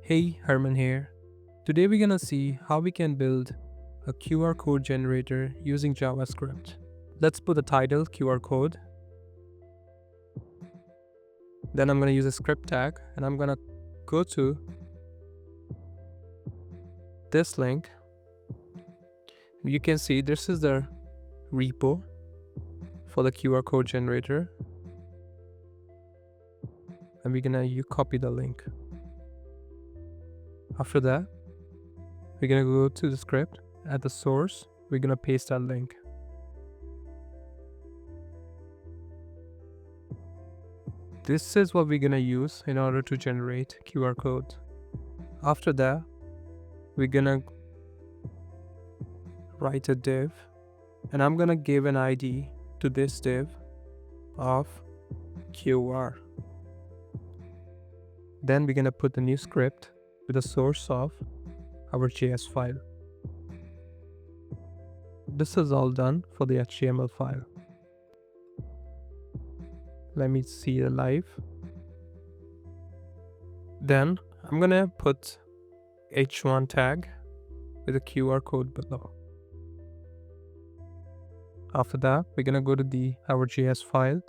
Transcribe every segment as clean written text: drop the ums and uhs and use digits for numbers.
Hey, Harman here. Today we're gonna see how we can build a QR code generator using JavaScript. Let's put the title QR code. Then I'm gonna use a script tag and I'm gonna go to this link. You can see this is the repo for the QR code generator. And we're gonna copy the link. After that, we're gonna go to the script. At the source, we're gonna paste that link. This is what we're gonna use in order to generate QR code. After that, we're gonna write a div and I'm gonna give an ID to this div of QR. Then we're gonna put the new script with the source of our JS file. This is all done for the HTML file. Let me see it live. Then I'm gonna put h1 tag with a QR code below. After that, we're gonna go to our JS file.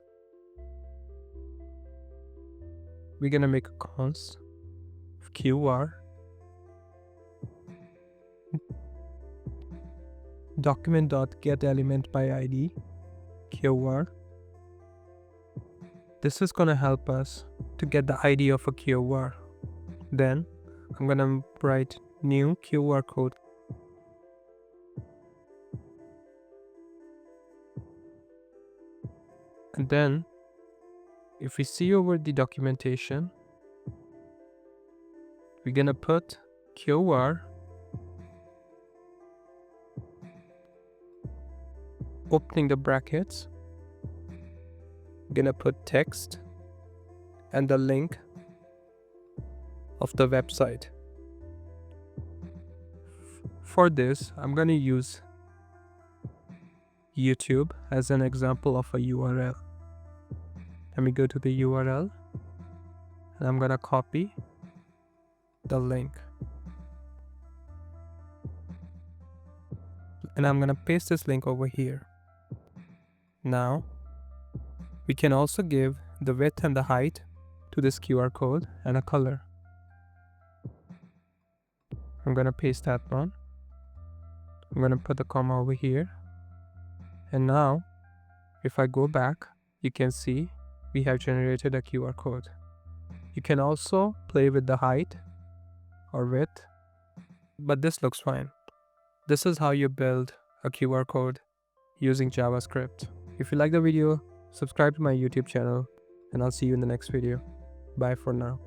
We're gonna make a const of QR document.getElementById QR. This is gonna help us to get the ID of a QR. Then I'm gonna write new QR code. And then if we see over the documentation, we're gonna put QR opening the brackets. We're gonna put text and the link of the website. For this, I'm gonna use YouTube as an example of a URL. Let me go to the URL and I'm gonna copy the link. And I'm gonna paste this link over here. Now, we can also give the width and the height to this QR code and a color. I'm gonna paste that one. I'm gonna put the comma over here. And now, if I go back, you can see we have generated a QR code. You can also play with the height or width, but this looks fine. This is how you build a QR code using JavaScript. If you like the video, subscribe to my YouTube channel and I'll see you in the next video. Bye for now.